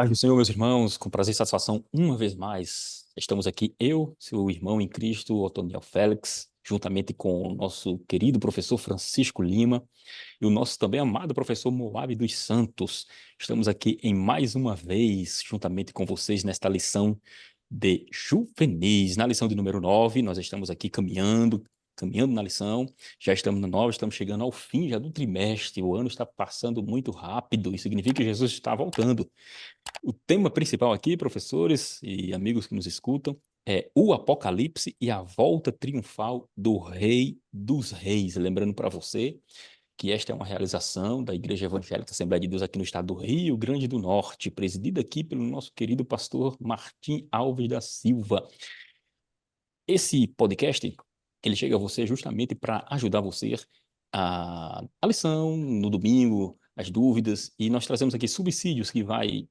Paz do Senhor, meus irmãos, com prazer e satisfação, uma vez mais, estamos aqui, eu, seu irmão em Cristo, Otoniel Félix, juntamente com o nosso querido professor Francisco Lima e o nosso também amado professor Moab dos Santos. Estamos aqui em mais uma vez, juntamente com vocês, nesta lição de juvenis. Na lição de número 9, nós estamos aqui caminhando na lição, já estamos na 9, estamos chegando ao fim já do trimestre, o ano está passando muito rápido, isso significa que Jesus está voltando. O tema principal aqui, professores e amigos que nos escutam, é o Apocalipse e a volta triunfal do Rei dos Reis. Lembrando para você que esta é uma realização da Igreja Evangélica Assembleia de Deus aqui no estado do Rio Grande do Norte, presidida aqui pelo nosso querido pastor Martim Alves da Silva. Esse podcast, ele chega a você justamente para ajudar você a lição no domingo, as dúvidas, e nós trazemos aqui subsídios que vai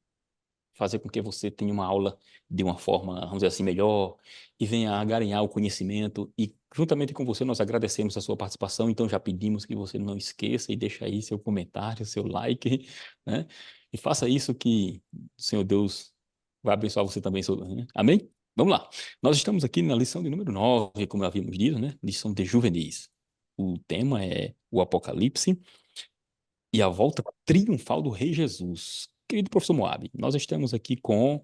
fazer com que você tenha uma aula de uma forma, vamos dizer assim, melhor e venha a ganhar o conhecimento. E juntamente com você nós agradecemos a sua participação, então já pedimos que você não esqueça e deixe aí seu comentário, seu like, né? E faça isso que o Senhor Deus vai abençoar você também. Né? Amém? Vamos lá. Nós estamos aqui na lição de número 9, como havíamos dito, né? Lição de juvenis. O tema é o Apocalipse e a volta triunfal do Rei Jesus. Querido professor Moab, nós estamos aqui com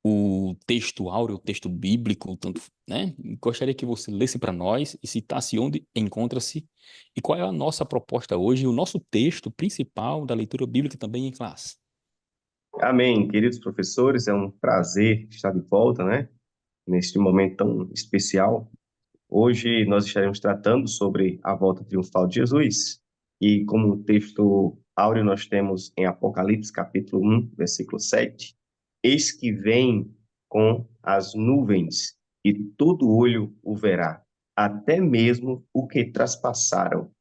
o texto áureo, o texto bíblico, tanto, né? Gostaria que você lesse para nós e citasse onde encontra-se e qual é a nossa proposta hoje, o nosso texto principal da leitura bíblica também em classe. Amém, queridos professores, é um prazer estar de volta, né? Neste momento tão especial. Hoje nós estaremos tratando sobre a volta triunfal de Jesus e como texto áureo nós temos em Apocalipse capítulo 1, versículo 7, eis que vem com as nuvens e todo olho o verá, até mesmo o que traspassaram.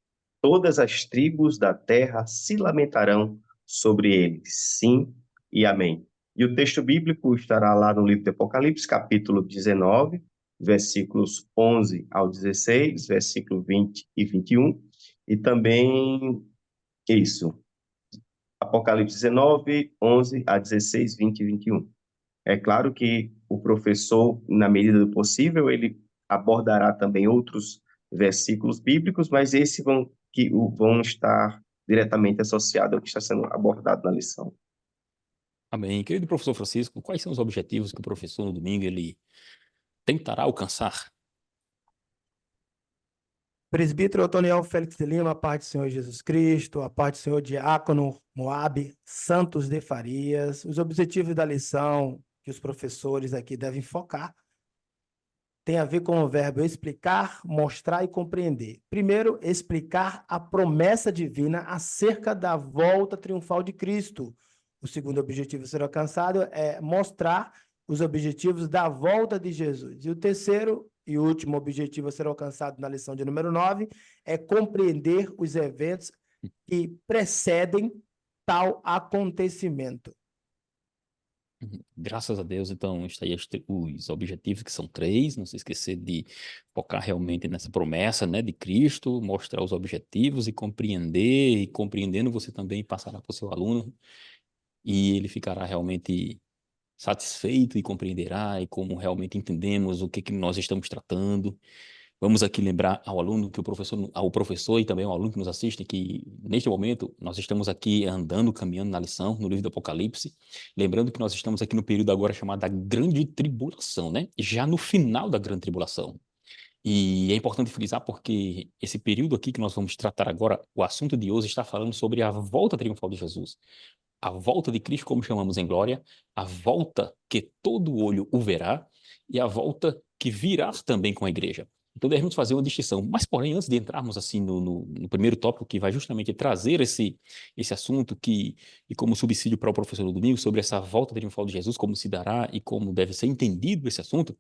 Todas as tribos da terra se lamentarão sobre ele. Sim e amém. E o texto bíblico estará lá no livro de Apocalipse, capítulo 19, versículos 11 ao 16, versículo 20 e 21, e também isso, Apocalipse 19, 11 a 16, 20 e 21. É claro que o professor, na medida do possível, ele abordará também outros versículos bíblicos, mas esses vão estar diretamente associados ao que está sendo abordado na lição. Amém. Querido professor Francisco, quais são os objetivos que o professor no domingo ele tentará alcançar? Presbítero Otoniel Félix de Lima, a paz do Senhor Jesus Cristo, a paz do Senhor Diácono Moab Santos de Farias. Os objetivos da lição que os professores aqui devem focar tem a ver com o verbo explicar, mostrar e compreender. Primeiro, explicar a promessa divina acerca da volta triunfal de Cristo. O segundo objetivo a ser alcançado é mostrar os objetivos da volta de Jesus. E o terceiro e último objetivo a ser alcançado na lição de número 9 é compreender os eventos que precedem tal acontecimento. Graças a Deus, então, está aí os objetivos, que são 3, não se esquecer de focar realmente nessa promessa, né, de Cristo, mostrar os objetivos e compreender, e compreendendo você também passará para o seu aluno, e ele ficará realmente satisfeito e compreenderá, e como realmente entendemos o que nós estamos tratando. Vamos aqui lembrar ao aluno que ao professor e também ao aluno que nos assiste que neste momento nós estamos aqui andando, caminhando na lição, no livro do Apocalipse, lembrando que nós estamos aqui no período agora chamado da Grande Tribulação, né? Já no final da Grande Tribulação. E é importante frisar porque esse período aqui que nós vamos tratar agora, o assunto de hoje está falando sobre a volta triunfal de Jesus. A volta de Cristo, como chamamos em glória, a volta que todo olho o verá e a volta que virá também com a igreja. Então devemos fazer uma distinção. Mas, porém, antes de entrarmos assim no primeiro tópico, que vai justamente trazer esse assunto e como subsídio para o professor no domingo, sobre essa volta triunfal de Jesus, como se dará e como deve ser entendido esse assunto,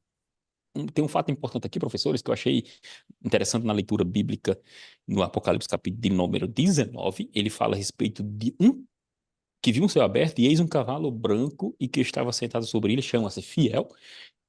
tem um fato importante aqui, professores, que eu achei interessante na leitura bíblica no Apocalipse, capítulo de número 19. Ele fala a respeito de que viu um céu aberto e eis um cavalo branco e que estava sentado sobre ele, chama-se Fiel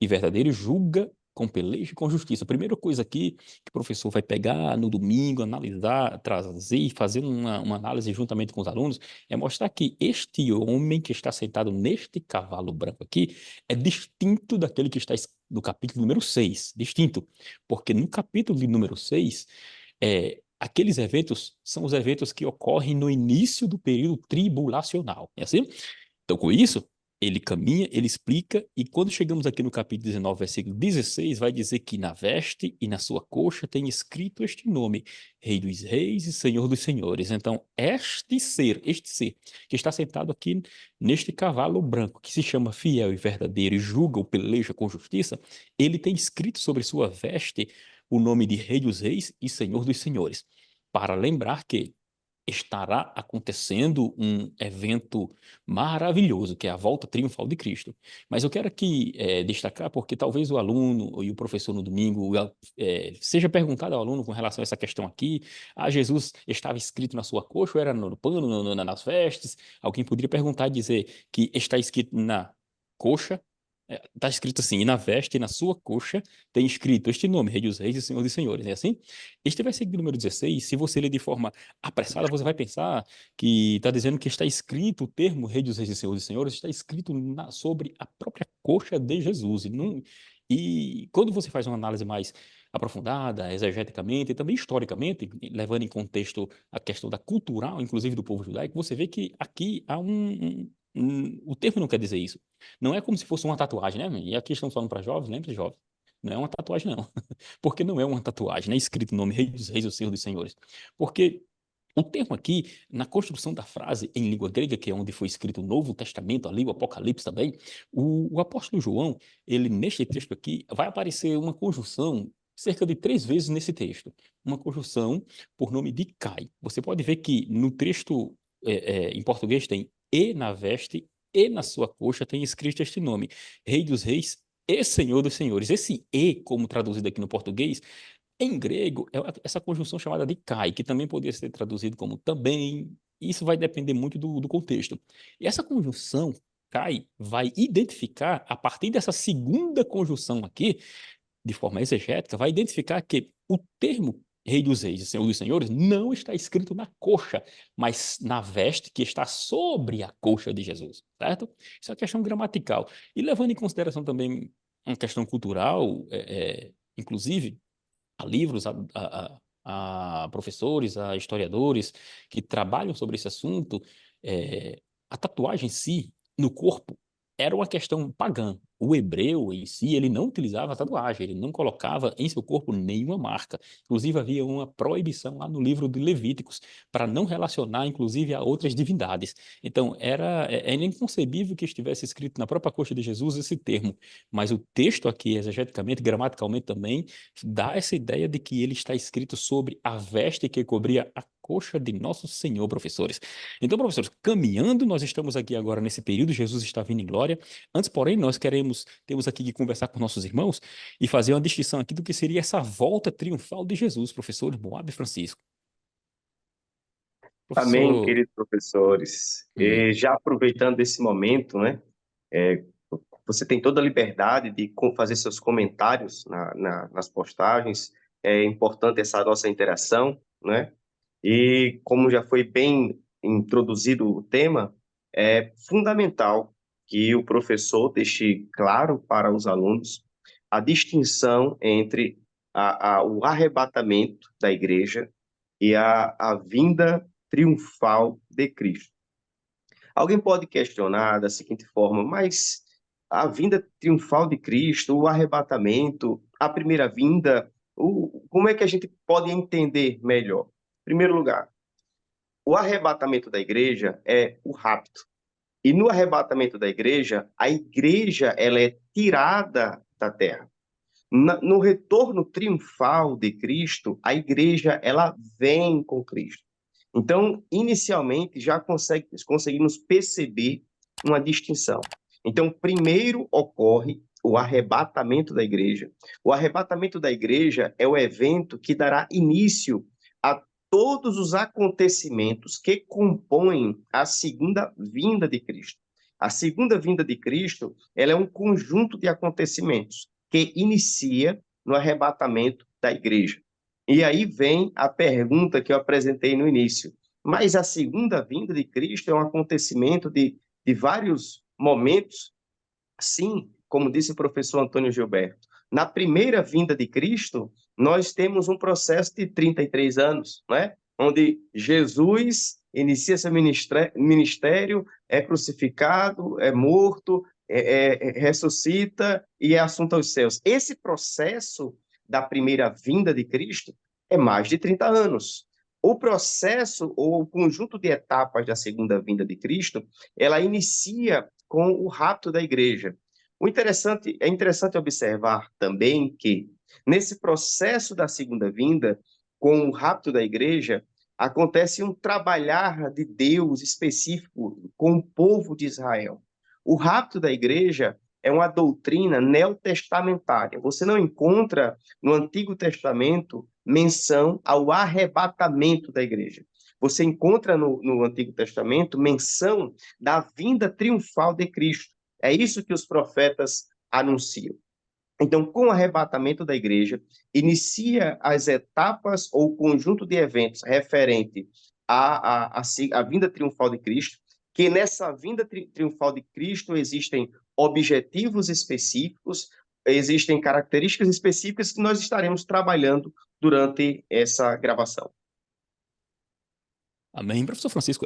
e Verdadeiro, julga com peleja e com justiça. A primeira coisa aqui que o professor vai pegar no domingo, analisar, trazer e fazer uma análise juntamente com os alunos, é mostrar que este homem que está sentado neste cavalo branco aqui é distinto daquele que está no capítulo número 6, distinto, porque no capítulo de número 6, aqueles eventos são os eventos que ocorrem no início do período tribulacional, é assim? Então, com isso, ele caminha, ele explica, e quando chegamos aqui no capítulo 19, versículo 16, vai dizer que na veste e na sua coxa tem escrito este nome, Rei dos Reis e Senhor dos Senhores. Então, este ser, que está sentado aqui neste cavalo branco, que se chama fiel e verdadeiro e julga ou peleja com justiça, ele tem escrito sobre sua veste o nome de Rei dos Reis e Senhor dos Senhores, para lembrar que estará acontecendo um evento maravilhoso, que é a volta triunfal de Cristo. Mas eu quero aqui destacar, porque talvez o aluno e o professor no domingo seja perguntado ao aluno com relação a essa questão aqui, Jesus estava escrito na sua coxa ou era no pano, nas vestes? Alguém poderia perguntar e dizer que está escrito na coxa, está escrito assim, e na veste e na sua coxa tem escrito este nome, Rei dos Reis e Senhor dos Senhores, é assim? Este versículo número 16, se você ler de forma apressada, você vai pensar que está dizendo que está escrito o termo Rei dos Reis e Senhor dos Senhores, está escrito sobre a própria coxa de Jesus. E quando você faz uma análise mais aprofundada, exegeticamente e também historicamente, levando em contexto a questão da cultural, inclusive do povo judaico, você vê que aqui há o termo não quer dizer isso. Não é como se fosse uma tatuagem, né? E aqui estamos falando para jovens, lembre jovens. Não é uma tatuagem, não. Porque não é uma tatuagem, não é escrito o nome Rei dos Reis ou Senhor dos Senhores. Porque o termo aqui, na construção da frase em língua grega, que é onde foi escrito o Novo Testamento, ali o Apocalipse também, o apóstolo João, ele neste texto aqui, vai aparecer uma conjunção cerca de 3 vezes nesse texto. Uma conjunção por nome de Cai. Você pode ver que no texto em português tem e na veste e na sua coxa tem escrito este nome, Rei dos Reis e Senhor dos Senhores. Esse e, como traduzido aqui no português, em grego, é essa conjunção chamada de kai, que também poderia ser traduzido como também. Isso vai depender muito do contexto. E essa conjunção kai vai identificar, a partir dessa segunda conjunção aqui, de forma exegética, vai identificar que o termo Rei dos Reis e Senhor dos Senhores não está escrito na coxa, mas na veste que está sobre a coxa de Jesus, certo? Isso é uma questão gramatical. E levando em consideração também uma questão cultural, inclusive, há livros, há professores, há historiadores que trabalham sobre esse assunto, a tatuagem em si, no corpo, era uma questão pagã. O hebreu em si, ele não utilizava tatuagem, ele não colocava em seu corpo nenhuma marca. Inclusive, havia uma proibição lá no livro de Levíticos para não relacionar, inclusive, a outras divindades. Então, é inconcebível que estivesse escrito na própria coxa de Jesus esse termo. Mas o texto aqui, exegeticamente, gramaticalmente também, dá essa ideia de que ele está escrito sobre a veste que cobria a coxa de nosso Senhor, professores. Então, professores, caminhando, nós estamos aqui agora nesse período, Jesus está vindo em glória. Antes, porém, temos aqui que conversar com nossos irmãos e fazer uma distinção aqui do que seria essa volta triunfal de Jesus, professor Moab Francisco. Amém, Professor, queridos professores. E já aproveitando esse momento, né, é, você tem toda a liberdade de fazer seus comentários nas postagens. É importante essa nossa interação, né? E como já foi bem introduzido o tema, é fundamental que o professor deixe claro para os alunos a distinção entre o arrebatamento da igreja e a vinda triunfal de Cristo. Alguém pode questionar da seguinte forma, mas a vinda triunfal de Cristo, o arrebatamento, a primeira vinda, como é que a gente pode entender melhor? Em primeiro lugar, o arrebatamento da igreja é o rapto. E no arrebatamento da igreja, a igreja ela é tirada da terra. No retorno triunfal de Cristo, a igreja ela vem com Cristo. Então, inicialmente, já conseguimos perceber uma distinção. Então, primeiro ocorre o arrebatamento da igreja. O arrebatamento da igreja é o evento que dará início a todos os acontecimentos que compõem a segunda vinda de Cristo. A segunda vinda de Cristo, ela é um conjunto de acontecimentos que inicia no arrebatamento da igreja. E aí vem a pergunta que eu apresentei no início. Mas a segunda vinda de Cristo é um acontecimento de vários momentos? Sim, como disse o professor Antônio Gilberto. Na primeira vinda de Cristo, nós temos um processo de 33 anos, né? Onde Jesus inicia seu ministério, é crucificado, é morto, ressuscita e é assunto aos céus. Esse processo da primeira vinda de Cristo é mais de 30 anos. O processo, ou o conjunto de etapas da segunda vinda de Cristo, ela inicia com o rapto da igreja. É interessante observar também que, nesse processo da segunda vinda, com o rapto da igreja, acontece um trabalhar de Deus específico com o povo de Israel. O rapto da igreja é uma doutrina neotestamentária. Você não encontra no Antigo Testamento menção ao arrebatamento da igreja. Você encontra no Antigo Testamento menção da vinda triunfal de Cristo. É isso que os profetas anunciam. Então, com o arrebatamento da igreja, inicia as etapas ou o conjunto de eventos referente à vinda triunfal de Cristo, que nessa vinda triunfal de Cristo existem objetivos específicos, existem características específicas que nós estaremos trabalhando durante essa gravação. Amém. Professor Francisco,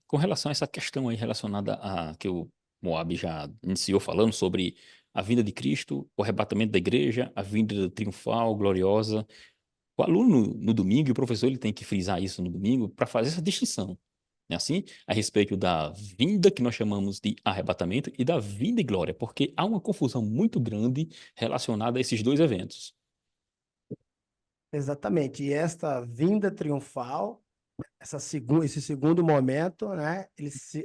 com relação a essa questão aí relacionada a que o Moab já iniciou falando sobre a vinda de Cristo, o arrebatamento da igreja, a vinda triunfal, gloriosa, o aluno no domingo, e o professor ele tem que frisar isso no domingo para fazer essa distinção, né? Assim, a respeito da vinda que nós chamamos de arrebatamento e da vinda e glória, porque há uma confusão muito grande relacionada a esses dois eventos. Exatamente. E esta vinda triunfal, esse segundo momento, né?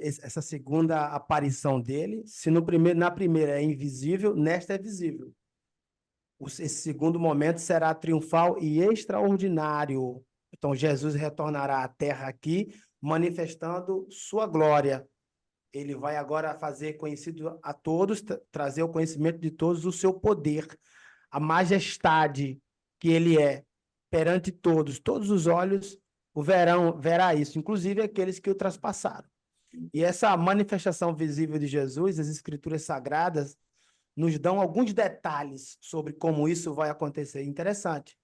Essa segunda aparição dele, se na primeira é invisível, nesta é visível. Esse segundo momento será triunfal e extraordinário. Então, Jesus retornará à terra aqui, manifestando sua glória. Ele vai agora fazer conhecido a todos, trazer o conhecimento de todos o seu poder, a majestade que ele é perante todos os olhos verá isso, inclusive aqueles que o traspassaram. E essa manifestação visível de Jesus, as Escrituras Sagradas, nos dão alguns detalhes sobre como isso vai acontecer. Interessante.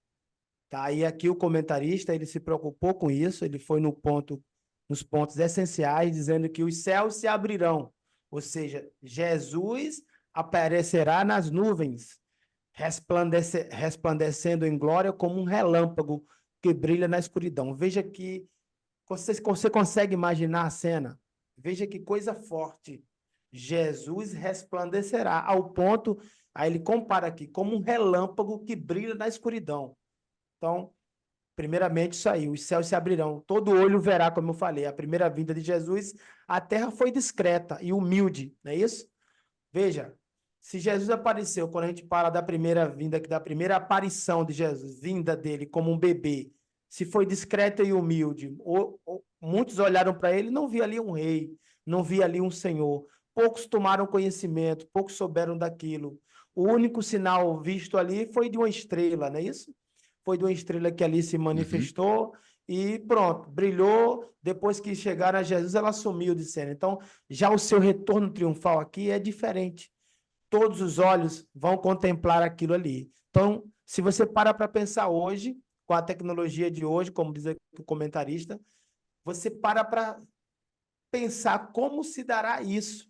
Tá? E aqui o comentarista, ele se preocupou com isso, ele foi nos pontos essenciais, dizendo que os céus se abrirão, ou seja, Jesus aparecerá nas nuvens, resplandecendo em glória como um relâmpago que brilha na escuridão. Veja que você consegue imaginar a cena. Veja que coisa forte. Jesus resplandecerá ao ponto, aí ele compara aqui, como um relâmpago que brilha na escuridão. Então, primeiramente isso aí, os céus se abrirão, todo olho verá, como eu falei, a primeira vinda de Jesus, a terra foi discreta e humilde, não é isso? Veja, se Jesus apareceu, quando a gente fala da primeira vinda, da primeira aparição de Jesus, vinda dele como um bebê, se foi discreta e humilde, muitos olharam para ele e não via ali um rei, não via ali um senhor. Poucos tomaram conhecimento, poucos souberam daquilo. O único sinal visto ali foi de uma estrela, não é isso? Foi de uma estrela que ali se manifestou e pronto, brilhou. Depois que chegaram a Jesus, ela sumiu de cena. Então, já o seu retorno triunfal aqui é diferente. Todos os olhos vão contemplar aquilo ali. Então, se você para pensar hoje, com a tecnologia de hoje, como diz o comentarista, você para pensar como se dará isso.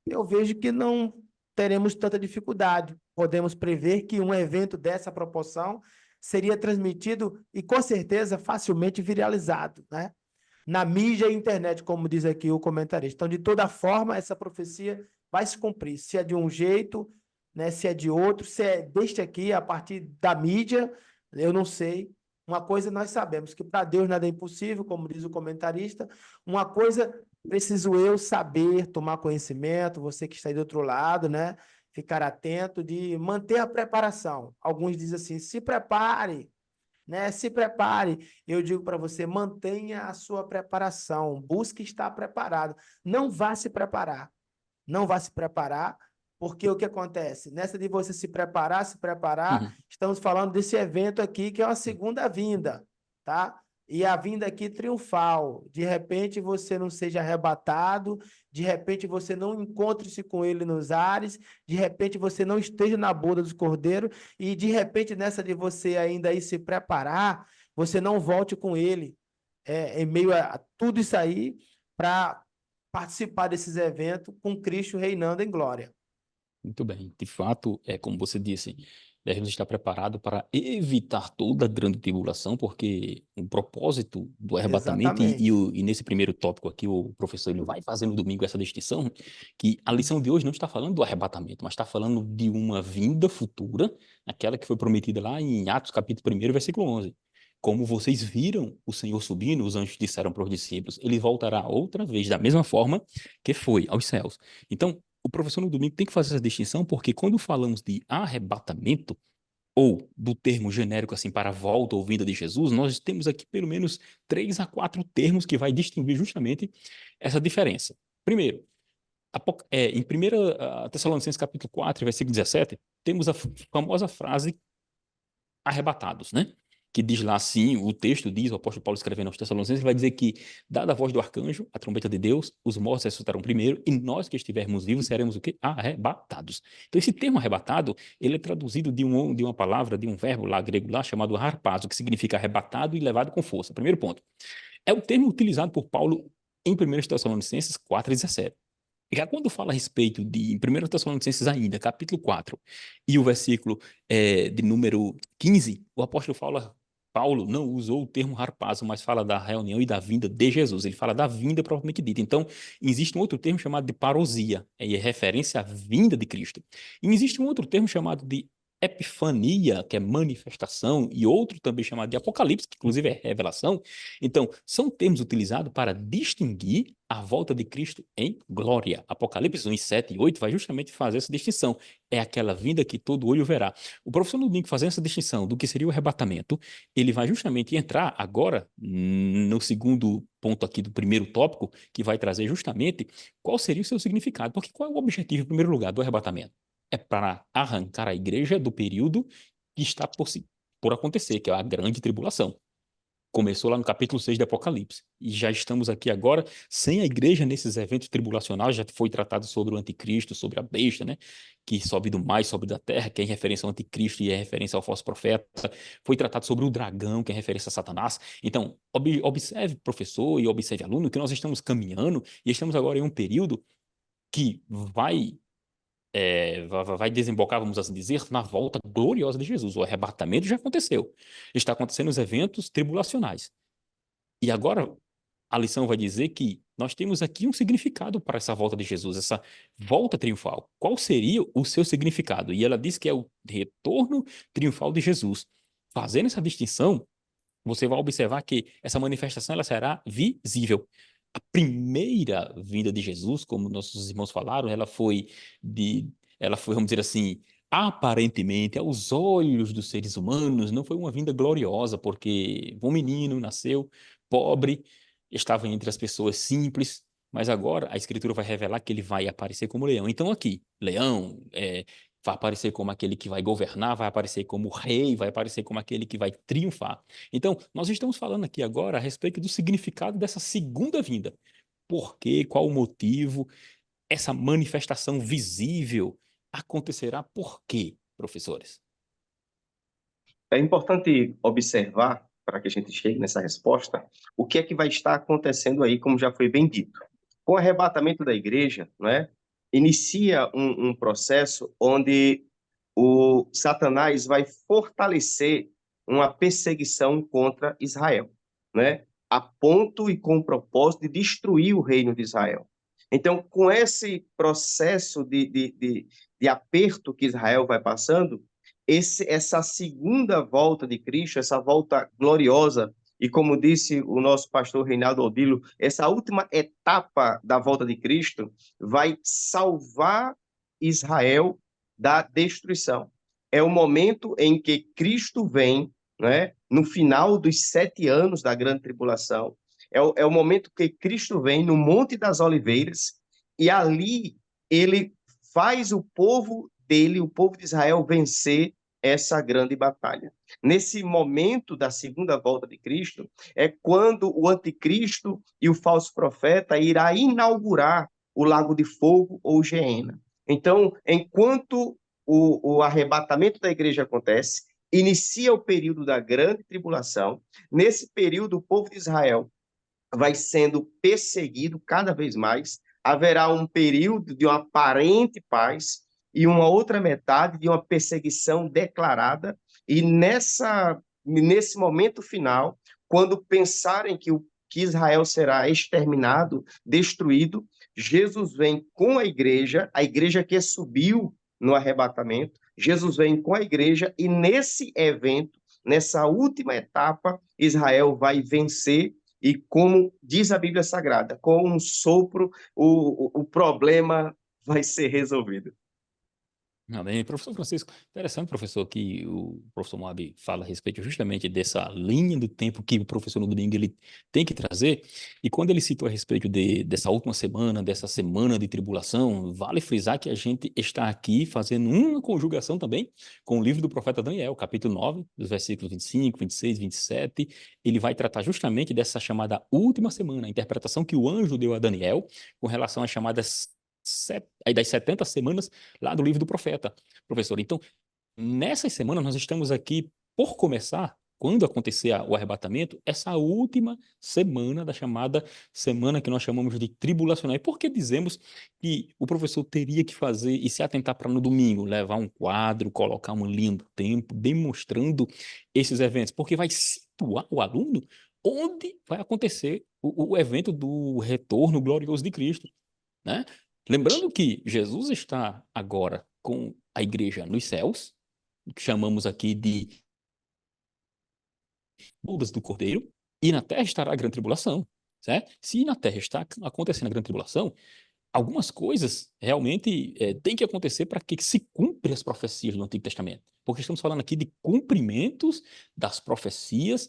Eu vejo que não teremos tanta dificuldade. Podemos prever que um evento dessa proporção seria transmitido e, com certeza, facilmente viralizado, né? Na mídia e internet, como diz aqui o comentarista. Então, de toda forma, essa profecia vai se cumprir. Se é de um jeito, né, se é de outro, se é deste aqui, a partir da mídia, eu não sei. Uma coisa nós sabemos, que para Deus nada é impossível, como diz o comentarista. Uma coisa preciso eu saber, tomar conhecimento, você que está aí do outro lado, né? Ficar atento de manter a preparação. Alguns dizem assim, se prepare, né? Se prepare. Eu digo para você, mantenha a sua preparação, busque estar preparado. Não vá se preparar. Não vá se preparar Porque o que acontece? Nessa de você se preparar, Uhum. estamos falando desse evento aqui, que é uma segunda vinda, tá? E a vinda aqui triunfal. De repente você não seja arrebatado, de repente você não encontre-se com ele nos ares, de repente você não esteja na boda dos cordeiros, e de repente nessa de você ainda aí se preparar, você não volte com ele, em meio a tudo isso aí, para participar desses eventos com Cristo reinando em glória. Muito bem. De fato, é como você disse, devemos estar preparados para evitar toda a grande tribulação, porque o propósito do arrebatamento, Exatamente. e nesse primeiro tópico aqui, o professor ele vai fazer no domingo essa distinção, que a lição de hoje não está falando do arrebatamento, mas está falando de uma vinda futura, aquela que foi prometida lá em Atos capítulo 1, versículo 11. Como vocês viram o Senhor subindo, os anjos disseram para os discípulos, ele voltará outra vez, da mesma forma que foi aos céus. Então, o professor no domingo tem que fazer essa distinção, porque quando falamos de arrebatamento, ou do termo genérico assim para a volta ou vinda de Jesus, nós temos aqui pelo menos 3 a 4 termos que vai distinguir justamente essa diferença. Primeiro, em 1 Tessalonicenses capítulo 4, versículo 17, temos a famosa frase arrebatados, né? Que diz lá assim, o texto diz, o apóstolo Paulo escrevendo aos Tessalonicenses, vai dizer que, dada a voz do arcanjo, a trombeta de Deus, os mortos ressuscitarão primeiro, e nós que estivermos vivos seremos o quê? Arrebatados. Então, esse termo arrebatado, ele é traduzido de uma palavra, de um verbo lá grego lá, chamado harpazo, que significa arrebatado e levado com força. Primeiro ponto. É o termo utilizado por Paulo em 1 Tessalonicenses 4,17. Já quando fala a respeito de, em 1 Tessalonicenses ainda, capítulo 4, e o versículo de número 15, o apóstolo Paulo não usou o termo harpazo, mas fala da reunião e da vinda de Jesus. Ele fala da vinda propriamente dita. Então, existe um outro termo chamado de parousia, é referência à vinda de Cristo. E existe um outro termo chamado de epifania, que é manifestação, e outro também chamado de apocalipse, que inclusive é revelação. Então, são termos utilizados para distinguir a volta de Cristo em glória. Apocalipse 1, 7 e 8 vai justamente fazer essa distinção. É aquela vinda que todo olho verá. O professor Nudinho fazendo essa distinção do que seria o arrebatamento, ele vai justamente entrar agora no segundo ponto aqui do primeiro tópico, que vai trazer justamente qual seria o seu significado. Porque qual é o objetivo, em primeiro lugar, do arrebatamento? É para arrancar a igreja do período que está por acontecer, que é a grande tribulação. Começou lá no capítulo 6 de Apocalipse. E já estamos aqui agora sem a igreja nesses eventos tribulacionais. Já foi tratado sobre o anticristo, sobre a besta, né? Que sobe do mar e sobe da terra, que é em referência ao anticristo e é referência ao falso profeta. Foi tratado sobre o dragão, que é referência a Satanás. Então, observe, professor, e observe, aluno, que nós estamos caminhando e estamos agora em um período que vai desembocar, vamos assim dizer, na volta gloriosa de Jesus. O arrebatamento já aconteceu. Está acontecendo os eventos tribulacionais. E agora a lição vai dizer que nós temos aqui um significado para essa volta de Jesus, essa volta triunfal. Qual seria o seu significado? E ela diz que é o retorno triunfal de Jesus. Fazendo essa distinção, você vai observar que essa manifestação ela será visível. A primeira vinda de Jesus, como nossos irmãos falaram, ela foi, vamos dizer assim, aparentemente, aos olhos dos seres humanos, não foi uma vinda gloriosa, porque um menino nasceu pobre, estava entre as pessoas simples, mas agora a Escritura vai revelar que ele vai aparecer como leão. Então aqui, leão, vai aparecer como aquele que vai governar, vai aparecer como rei, vai aparecer como aquele que vai triunfar. Então, nós estamos falando aqui agora a respeito do significado dessa segunda vinda. Por quê? Qual o motivo? Essa manifestação visível acontecerá por quê, professores? É importante observar, para que a gente chegue nessa resposta, o que é que vai estar acontecendo aí, como já foi bem dito. Com o arrebatamento da igreja, né, inicia um processo onde o Satanás vai fortalecer uma perseguição contra Israel, né, a ponto e com o propósito de destruir o reino de Israel. Então, com esse processo de aperto que Israel vai passando, essa segunda volta de Cristo, essa volta gloriosa, e como disse o nosso pastor Reinaldo Odilo, essa última etapa da volta de Cristo vai salvar Israel da destruição. É o momento em que Cristo vem, né, no final dos 7 anos da grande tribulação. É o momento que Cristo vem no Monte das Oliveiras, e ali ele faz o povo dele, o povo de Israel, vencer essa grande batalha. Nesse momento da segunda volta de Cristo, é quando o anticristo e o falso profeta irá inaugurar o lago de fogo ou Geena. Então, enquanto o arrebatamento da igreja acontece, inicia o período da grande tribulação. Nesse período, o povo de Israel vai sendo perseguido cada vez mais. Haverá um período de uma aparente paz e uma outra metade de uma perseguição declarada. E nesse momento final, quando pensarem que Israel será exterminado, destruído, Jesus vem com a igreja que subiu no arrebatamento, Jesus vem com a igreja e nesse evento, nessa última etapa, Israel vai vencer e, como diz a Bíblia Sagrada, com um sopro, o problema vai ser resolvido. Amém. Professor Francisco, interessante, professor, que o professor Moab fala a respeito justamente dessa linha do tempo que o professor no domingo ele tem que trazer. E quando ele citou a respeito dessa última semana, dessa semana de tribulação, vale frisar que a gente está aqui fazendo uma conjugação também com o livro do profeta Daniel, capítulo 9, dos versículos 25, 26, 27. Ele vai tratar justamente dessa chamada última semana, a interpretação que o anjo deu a Daniel com relação às chamadas das 70 semanas lá do livro do profeta, professor. Então, nessas semanas, nós estamos aqui, por começar, quando acontecer o arrebatamento, essa última semana da chamada semana que nós chamamos de tribulacional. E por que dizemos que o professor teria que fazer e se atentar para no domingo, levar um quadro, colocar um linha do tempo, demonstrando esses eventos? Porque vai situar o aluno onde vai acontecer o evento do retorno glorioso de Cristo, né? Lembrando que Jesus está agora com a igreja nos céus, que chamamos aqui de bodas do Cordeiro, e na terra estará a grande tribulação, certo? Se na terra está acontecendo a grande tribulação, algumas coisas realmente têm que acontecer para que se cumpram as profecias do Antigo Testamento. Porque estamos falando aqui de cumprimentos das profecias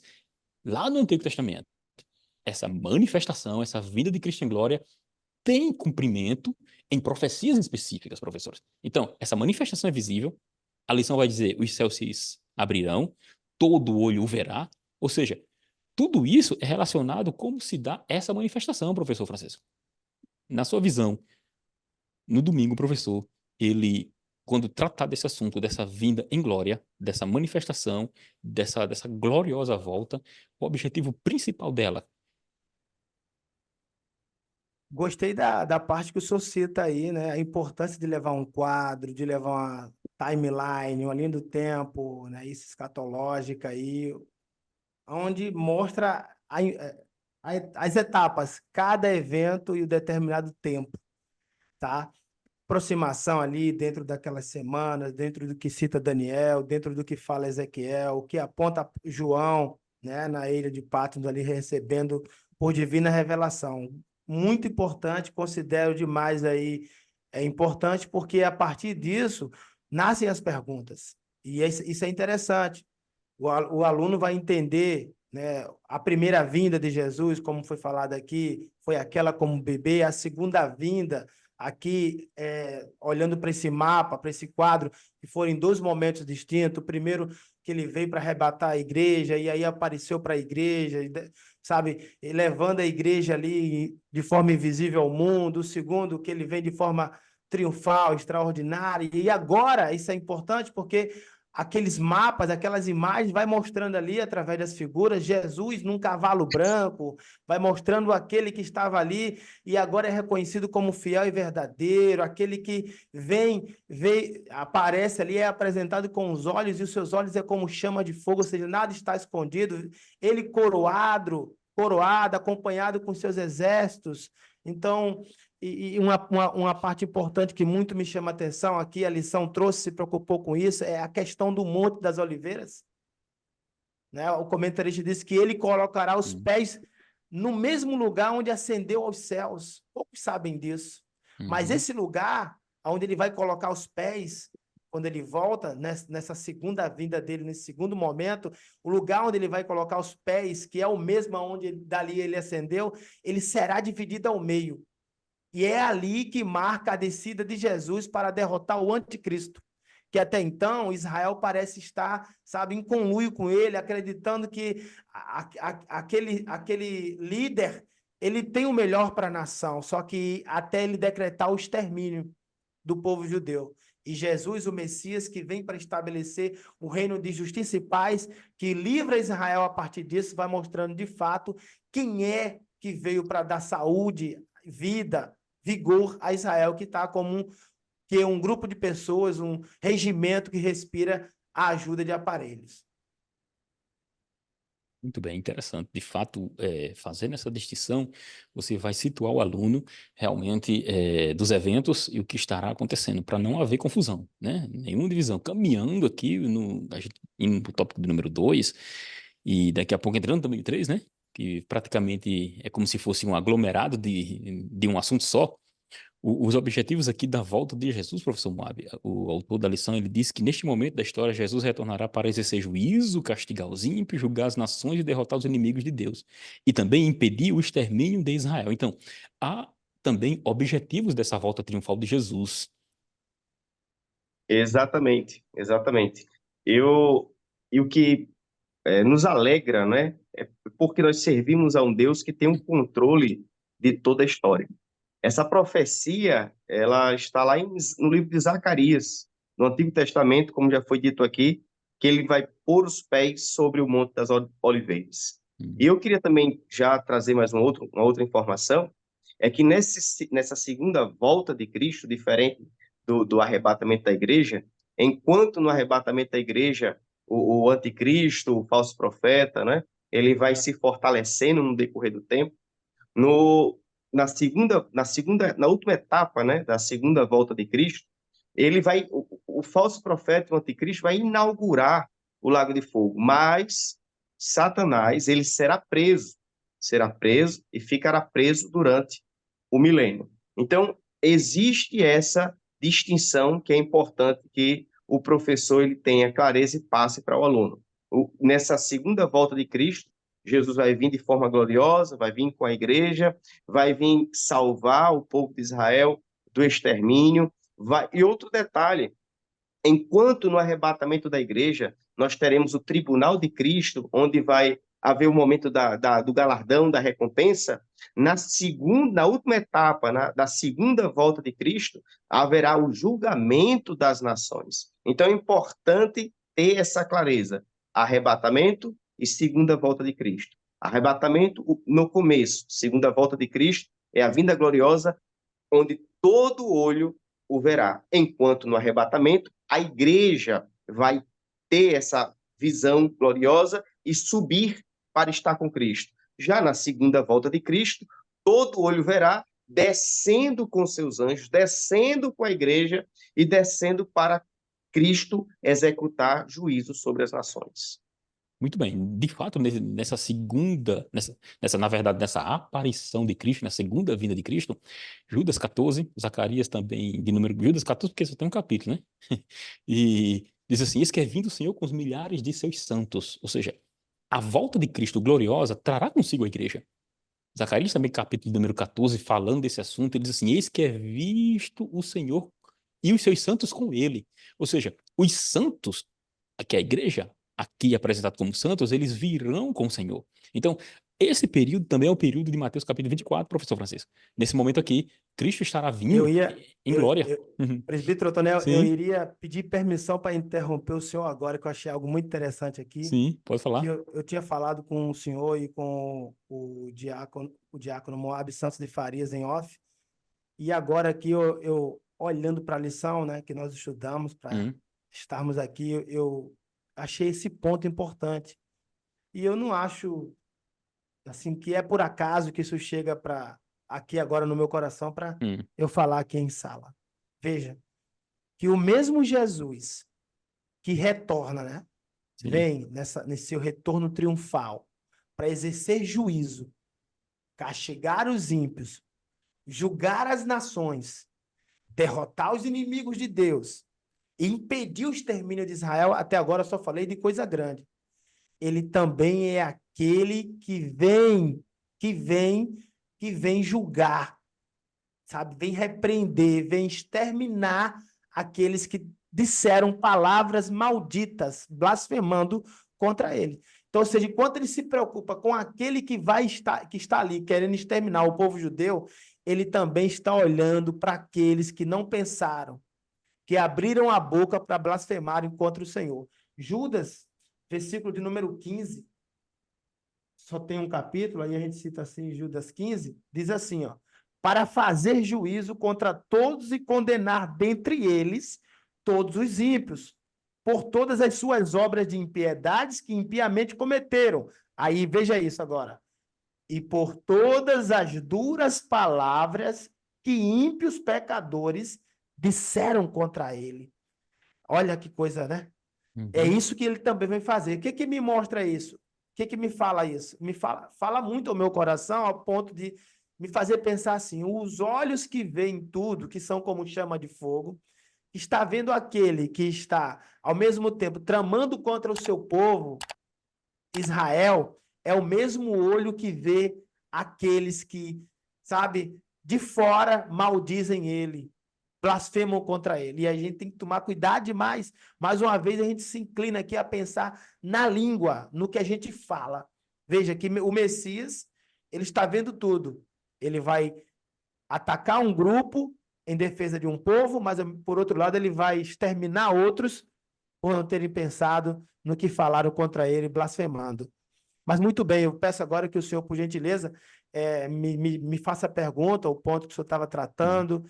lá no Antigo Testamento. Essa manifestação, essa vinda de Cristo em glória tem cumprimento em profecias específicas, professores. Então, essa manifestação é visível, a lição vai dizer, os céus se abrirão, todo olho o verá, ou seja, tudo isso é relacionado como se dá essa manifestação, professor Francisco. Na sua visão, no domingo, professor, ele, quando tratar desse assunto, dessa vinda em glória, dessa manifestação, dessa gloriosa volta, o objetivo principal dela. Gostei da parte que o senhor cita aí, né? A importância de levar um quadro, de levar uma timeline, uma linha do tempo, né? Isso escatológica aí, onde mostra as etapas, cada evento e o determinado tempo, tá? Aproximação ali dentro daquelas semanas, dentro do que cita Daniel, dentro do que fala Ezequiel, o que aponta João, né? Na ilha de Patmos ali recebendo por divina revelação. Muito importante, considero demais aí, é importante porque a partir disso nascem as perguntas. E isso é interessante. O aluno vai entender, né, a primeira vinda de Jesus, como foi falado aqui, foi aquela como bebê, a segunda vinda, aqui, olhando para esse mapa, para esse quadro, que foram em dois momentos distintos. O primeiro que ele veio para arrebatar a igreja, e aí apareceu para a igreja, sabe, e levando a igreja ali de forma invisível ao mundo. O segundo, que ele vem de forma triunfal, extraordinária. E agora, isso é importante porque aqueles mapas, aquelas imagens, vai mostrando ali, através das figuras, Jesus num cavalo branco, vai mostrando aquele que estava ali e agora é reconhecido como fiel e verdadeiro, aquele que vem, aparece ali, é apresentado com os olhos, e os seus olhos é como chama de fogo, ou seja, nada está escondido. Ele coroado, acompanhado com seus exércitos. Então, e uma parte importante que muito me chama a atenção aqui, a lição trouxe, se preocupou com isso, é a questão do Monte das Oliveiras. Né? O comentarista disse que ele colocará os pés no mesmo lugar onde ascendeu aos céus. Poucos sabem disso. Mas esse lugar, onde ele vai colocar os pés, quando ele volta, nessa segunda vinda dele, nesse segundo momento, o lugar onde ele vai colocar os pés, que é o mesmo onde dali ele ascendeu, ele será dividido ao meio. E é ali que marca a descida de Jesus para derrotar o anticristo, que até então Israel parece estar, sabe, em conluio com ele, acreditando que aquele líder, ele tem o melhor para a nação, só que até ele decretar o extermínio do povo judeu. E Jesus, o Messias, que vem para estabelecer o reino de justiça e paz, que livra Israel a partir disso, vai mostrando de fato quem é que veio para dar saúde, vida, vigor a Israel, que está como um grupo de pessoas, um regimento que respira a ajuda de aparelhos. Muito bem, interessante. De fato, fazendo essa distinção, você vai situar o aluno realmente dos eventos e o que estará acontecendo, para não haver confusão, né? Nenhuma divisão. Caminhando aqui, a gente indo para o tópico do número 2, e daqui a pouco entrando também no 3, né? Que praticamente é como se fosse um aglomerado de um assunto só. Os objetivos aqui da volta de Jesus, professor Moab, o autor da lição, ele disse que neste momento da história, Jesus retornará para exercer juízo, castigar os ímpios, julgar as nações e derrotar os inimigos de Deus. E também impedir o extermínio de Israel. Então, há também objetivos dessa volta triunfal de Jesus. Exatamente, exatamente. E o que nos alegra, né, é porque nós servimos a um Deus que tem um controle de toda a história. Essa profecia, ela está lá no livro de Zacarias, no Antigo Testamento, como já foi dito aqui, que ele vai pôr os pés sobre o Monte das Oliveiras. E eu queria também já trazer mais uma outra informação, é que nessa segunda volta de Cristo, diferente do arrebatamento da igreja, enquanto no arrebatamento da igreja, o anticristo, o falso profeta, né, ele vai se fortalecendo no decorrer do tempo, na última etapa, né, da segunda volta de Cristo, o falso profeta, o anticristo, vai inaugurar o lago de fogo, mas Satanás, ele será preso e ficará preso durante o milênio. Então, existe essa distinção que é importante que o professor ele tenha clareza e passe para o aluno. Nessa segunda volta de Cristo, Jesus vai vir de forma gloriosa, vai vir com a igreja, vai vir salvar o povo de Israel do extermínio. E outro detalhe, enquanto no arrebatamento da igreja, nós teremos o tribunal de Cristo, onde vai haver o momento do galardão, da recompensa, na última etapa, da segunda volta de Cristo, haverá o julgamento das nações. Então é importante ter essa clareza. Arrebatamento e segunda volta de Cristo. Arrebatamento no começo, segunda volta de Cristo é a vinda gloriosa, onde todo olho o verá. Enquanto no arrebatamento, a igreja vai ter essa visão gloriosa e subir para estar com Cristo. Já na segunda volta de Cristo, todo olho verá, descendo com seus anjos, descendo com a igreja e descendo para Cristo executar juízo sobre as nações. Muito bem. De fato, na verdade, nessa aparição de Cristo, na segunda vinda de Cristo, Judas 14, Zacarias também, Judas 14, porque só tem um capítulo, né? E diz assim: eis que é vindo o Senhor com os milhares de seus santos. Ou seja, a volta de Cristo gloriosa trará consigo a igreja. Zacarias também, capítulo número 14, falando desse assunto, ele diz assim: eis que é visto o Senhor e os seus santos com ele. Ou seja, os santos, que é a igreja, aqui apresentado como santos, eles virão com o Senhor. Então, esse período também é o período de Mateus capítulo 24, professor Francisco. Nesse momento aqui, Cristo estará vindo em glória. Presbítero Otonel, Sim. eu iria pedir permissão para interromper o senhor agora, que eu achei algo muito interessante aqui. Sim, pode falar. Eu tinha falado com o senhor e com o diácono Moab Santos de Farias em off, e agora aqui eu olhando para a lição, né, que nós estudamos para estarmos aqui, eu achei esse ponto importante. E eu não acho assim que é por acaso que isso chega para aqui agora no meu coração para eu falar aqui em sala. Veja, que o mesmo Jesus que retorna, né? Sim. Vem nesse seu retorno triunfal para exercer juízo, castigar os ímpios, julgar as nações, derrotar os inimigos de Deus e impedir o extermínio de Israel. Até agora eu só falei de coisa grande. Ele também é aquele que vem julgar, sabe, vem repreender, vem exterminar aqueles que disseram palavras malditas, blasfemando contra ele. Então, ou seja, enquanto ele se preocupa com aquele que está ali querendo exterminar o povo judeu, ele também está olhando para aqueles que não pensaram, que abriram a boca para blasfemarem contra o Senhor. Judas, versículo de número 15, só tem um capítulo, aí a gente cita assim, Judas 15, diz assim, ó, para fazer juízo contra todos e condenar dentre eles todos os ímpios, por todas as suas obras de impiedades que impiamente cometeram. Aí, veja isso agora. E por todas as duras palavras que ímpios pecadores disseram contra ele. Olha que coisa, né? É isso que ele também vai fazer. O que que me mostra isso? O que que me fala isso? Fala muito ao meu coração, ao ponto de me fazer pensar assim: os olhos que veem tudo, que são como chama de fogo, está vendo aquele que está, ao mesmo tempo, tramando contra o seu povo, Israel, é o mesmo olho que vê aqueles que, sabe, de fora maldizem ele, blasfemam contra ele. E a gente tem que tomar cuidado demais. Mais uma vez, a gente se inclina aqui a pensar na língua, no que a gente fala. Veja que o Messias, ele está vendo tudo. Ele vai atacar um grupo em defesa de um povo, mas, por outro lado, ele vai exterminar outros por não terem pensado no que falaram contra ele, blasfemando. Mas muito bem, eu peço agora que o senhor, por gentileza, me faça a pergunta, o ponto que o senhor estava tratando,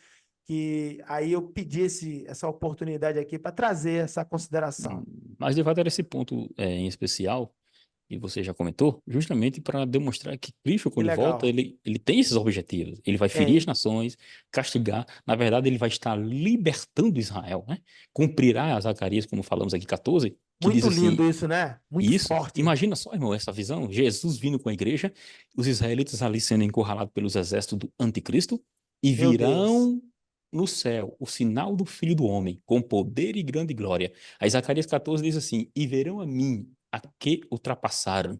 que aí eu pedi essa oportunidade aqui para trazer essa consideração. Mas levado a esse ponto em especial, e você já comentou, justamente para demonstrar que Cristo, Que quando volta, legal. ele tem esses objetivos. Ele vai ferir as nações, castigar. Na verdade, ele vai estar libertando Israel, né? Cumprirá Zacarias, como falamos aqui, 14, que diz Muito lindo assim, isso, né? Muito isso, forte. imagina só, irmão, essa visão, Jesus vindo com a igreja, os israelitas ali sendo encurralados pelos exércitos do anticristo, e Meu Deus. virão no céu o sinal do Filho do Homem, com poder e grande glória. Aí Zacarias 14 diz assim, e verão a mim, a que ultrapassaram.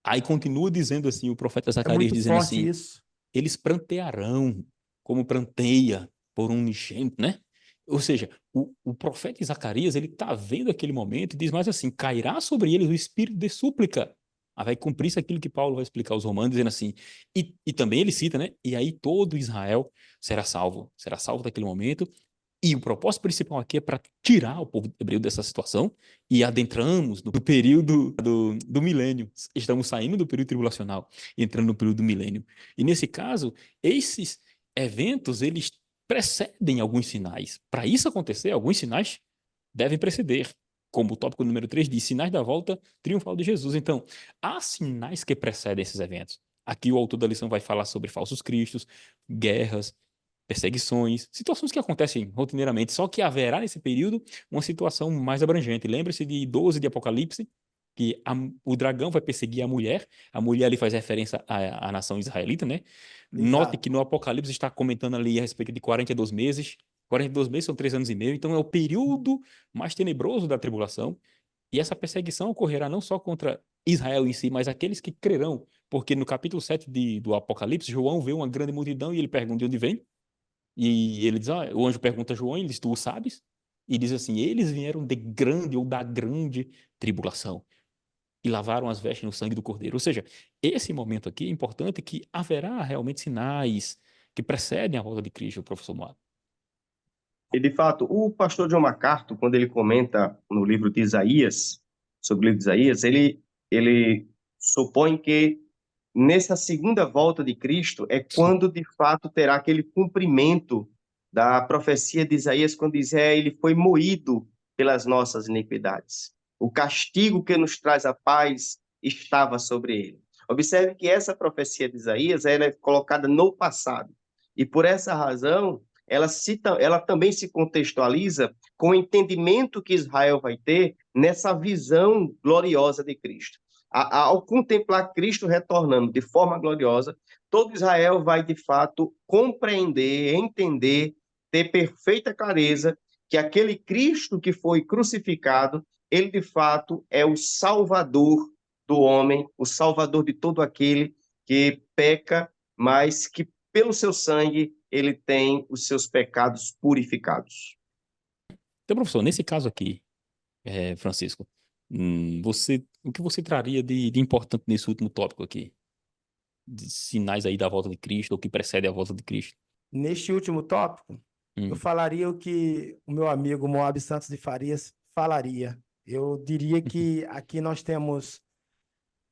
Aí continua dizendo assim, o profeta É Zacarias muito dizendo forte assim, isso. eles prantearão, como pranteia por um unigênito, né? Ou seja, o profeta Zacarias, ele está vendo aquele momento e diz mais assim, cairá sobre eles o espírito de súplica. Aí vai cumprir-se aquilo que Paulo vai explicar aos romanos, dizendo assim, e também ele cita, né? E aí todo Israel será salvo daquele momento, e o propósito principal aqui é para tirar o povo hebreu dessa situação e adentramos no período do milênio. Estamos saindo do período tribulacional, entrando no período do milênio. E nesse caso, esses eventos, eles precedem alguns sinais. Para isso acontecer, alguns sinais devem preceder. Como o tópico número 3 diz, sinais da volta triunfal de Jesus. Então, há sinais que precedem esses eventos. Aqui o autor da lição vai falar sobre falsos cristos, guerras, perseguições, situações que acontecem rotineiramente, só que haverá nesse período uma situação mais abrangente. Lembre-se de 12 de Apocalipse, que o dragão vai perseguir a mulher ali faz referência à nação israelita, né? Note que Exato. no Apocalipse está comentando ali a respeito de 42 meses, 42 meses são 3 anos e meio, então é o período mais tenebroso da tribulação, e essa perseguição ocorrerá não só contra Israel em si, mas aqueles que crerão, porque no capítulo 7 do Apocalipse, João vê uma grande multidão e ele pergunta de onde vem, e ele diz, o anjo pergunta a João, ele diz, tu o sabes? E diz assim, eles vieram de grande ou da grande tribulação e lavaram as vestes no sangue do Cordeiro. Ou seja, esse momento aqui é importante que haverá realmente sinais que precedem a volta de Cristo, professor Moado. E, de fato, o pastor John MacArthur, quando ele comenta no livro de Isaías, sobre o livro de Isaías, ele supõe que nessa segunda volta de Cristo é quando, de fato, terá aquele cumprimento da profecia de Isaías, quando diz, ele foi moído pelas nossas iniquidades. O castigo que nos traz a paz estava sobre ele. Observe que essa profecia de Isaías ela é colocada no passado. E, por essa razão, ela também se contextualiza com o entendimento que Israel vai ter nessa visão gloriosa de Cristo. Ao contemplar Cristo retornando de forma gloriosa, todo Israel vai, de fato, compreender, entender, ter perfeita clareza que aquele Cristo que foi crucificado, ele, de fato, é o Salvador do homem, o Salvador de todo aquele que peca, mas que pelo seu sangue ele tem os seus pecados purificados. Então, professor, nesse caso aqui, Francisco, o que você traria de importante nesse último tópico aqui? De sinais aí da volta de Cristo, ou que precede a volta de Cristo? Neste último tópico, eu falaria o que o meu amigo Moab Santos de Farias falaria. Eu diria que aqui nós temos,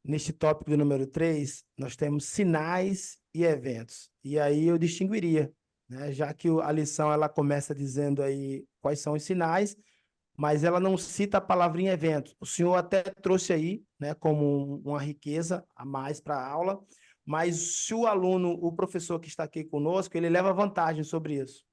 neste tópico de número 3, nós temos sinais e eventos. E aí eu distinguiria, né? Já que a lição ela começa dizendo aí quais são os sinais, mas ela não cita a palavrinha eventos. O senhor até trouxe aí, né, como uma riqueza a mais para a aula, mas se o aluno, o professor que está aqui conosco, ele leva vantagem sobre isso.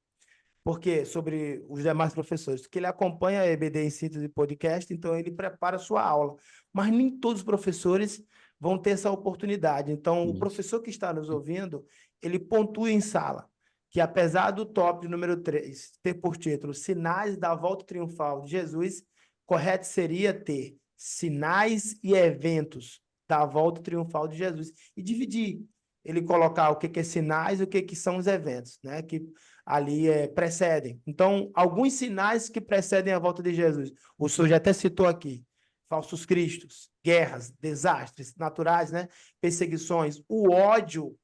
Por quê? Sobre os demais professores. Porque ele acompanha a EBD em Síntese Podcast, então ele prepara a sua aula. Mas nem todos os professores vão ter essa oportunidade. Então, o professor que está nos ouvindo, ele pontua em sala que, apesar do tópico número 3 ter por título Sinais da Volta Triunfal de Jesus, correto seria ter sinais e eventos da volta triunfal de Jesus. E dividir. Ele colocar o que é sinais e o que são os eventos, né? Que ali precedem. Então, alguns sinais que precedem a volta de Jesus. O senhor já até citou aqui. Falsos cristos, guerras, desastres naturais, né? Perseguições, o ódio.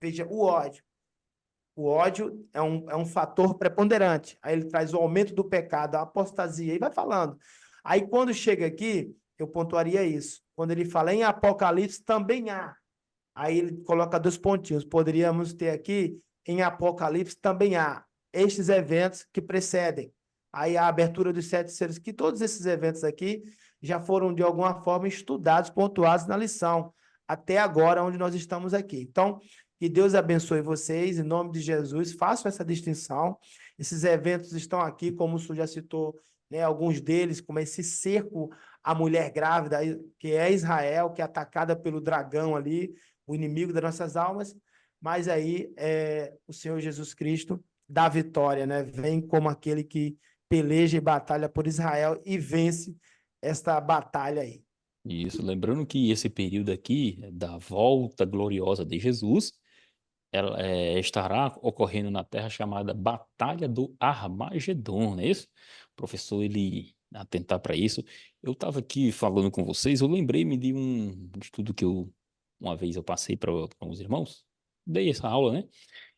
Veja, o ódio. O ódio é um fator preponderante. Aí ele traz o aumento do pecado, a apostasia, e vai falando. Aí, quando chega aqui, eu pontuaria isso. Quando ele fala em Apocalipse, também há. Aí ele coloca 2 pontinhos. Poderíamos ter aqui, em Apocalipse, também há estes eventos que precedem. Aí a abertura dos 7 selos, que todos esses eventos aqui já foram, de alguma forma, estudados, pontuados na lição, até agora, onde nós estamos aqui. Então, que Deus abençoe vocês, em nome de Jesus, façam essa distinção. Esses eventos estão aqui, como o senhor já citou, né, alguns deles, como esse cerco à mulher grávida, que é Israel, que é atacada pelo dragão ali, o inimigo das nossas almas, mas aí o Senhor Jesus Cristo dá vitória, né? Vem como aquele que peleja e batalha por Israel e vence esta batalha aí. Isso, lembrando que esse período aqui da volta gloriosa de Jesus, ela estará ocorrendo na terra chamada Batalha do Armagedon, não é isso? O professor, ele atentar para isso. Eu estava aqui falando com vocês, eu lembrei-me de um estudo que uma vez eu passei para os irmãos, dei essa aula, né?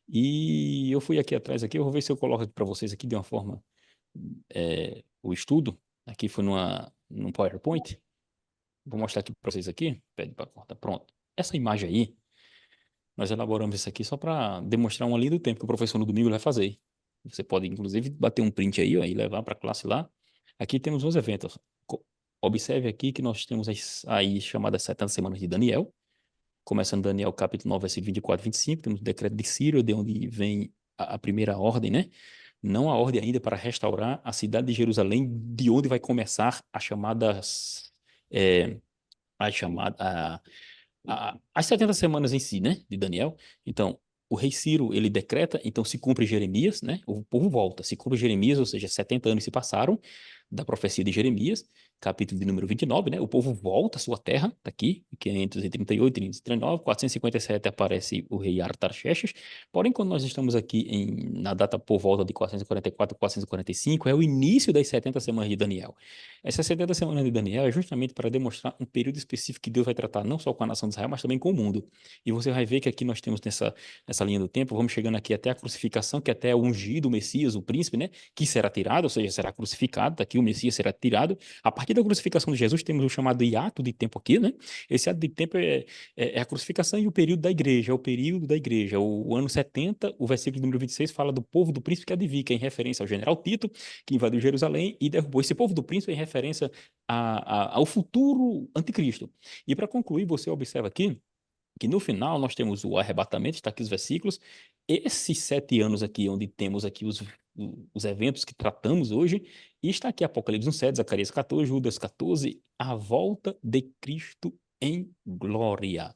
E eu fui aqui atrás, aqui, eu vou ver se eu coloco para vocês aqui de uma forma, o estudo, aqui foi num PowerPoint, vou mostrar aqui para vocês aqui, pede para cortar, pronto. Essa imagem aí, nós elaboramos isso aqui só para demonstrar uma linha do tempo que o professor no domingo vai fazer. Você pode, inclusive, bater um print aí, ó, e levar para a classe lá. Aqui temos uns eventos. Observe aqui que nós temos aí chamadas 70 semanas de Daniel, começando Daniel capítulo 9, versículo 24 e 25, temos o decreto de Ciro, de onde vem a primeira ordem, né? Não a ordem ainda para restaurar a cidade de Jerusalém, de onde vai começar a chamada, as 70 semanas em si, né, de Daniel. Então, o rei Ciro, ele decreta, então se cumpre Jeremias, né, o povo volta, se cumpre Jeremias, ou seja, 70 anos se passaram da profecia de Jeremias, capítulo de número 29, né, o povo volta à sua terra, tá aqui, 538, 539, 457 aparece o rei Artaxerxes, porém, quando nós estamos aqui na data por volta de 444, 445, é o início das 70 semanas de Daniel. Essas 70 semanas de Daniel é justamente para demonstrar um período específico que Deus vai tratar não só com a nação de Israel, mas também com o mundo. E você vai ver que aqui nós temos nessa linha do tempo, vamos chegando aqui até a crucificação, que até o ungido, o Messias, o príncipe, né, que será tirado, ou seja, será crucificado, daqui o Messias será tirado. A partir da crucificação de Jesus, temos o chamado hiato de tempo aqui, né? Esse hiato de tempo é a crucificação e o período da igreja, é o período da igreja. O ano 70, o versículo número 26 fala do povo do príncipe que adivinha, que é em referência ao general Tito, que invadiu Jerusalém e derrubou. Esse povo do príncipe é em referência ao futuro anticristo. E para concluir, você observa aqui que no final nós temos o arrebatamento, está aqui os versículos, esses 7 anos aqui, onde temos aqui os eventos que tratamos hoje, e está aqui Apocalipse 1:7, Zacarias 14, Judas 14, a volta de Cristo em glória.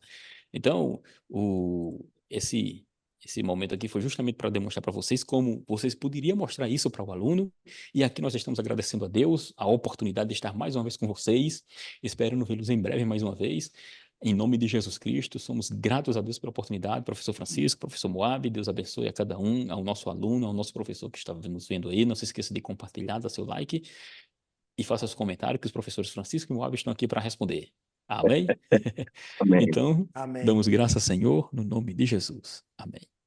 Então, esse momento aqui foi justamente para demonstrar para vocês como vocês poderiam mostrar isso para o aluno, e aqui nós estamos agradecendo a Deus a oportunidade de estar mais uma vez com vocês, esperando vê-los em breve mais uma vez. Em nome de Jesus Cristo, somos gratos a Deus pela oportunidade. Professor Francisco, professor Moab, Deus abençoe a cada um, ao nosso aluno, ao nosso professor que está nos vendo aí. Não se esqueça de compartilhar, dar seu like e faça seu comentário, que os professores Francisco e Moab estão aqui para responder. Amém? Amém. Então, Amém. damos graças, Senhor, no nome de Jesus. Amém.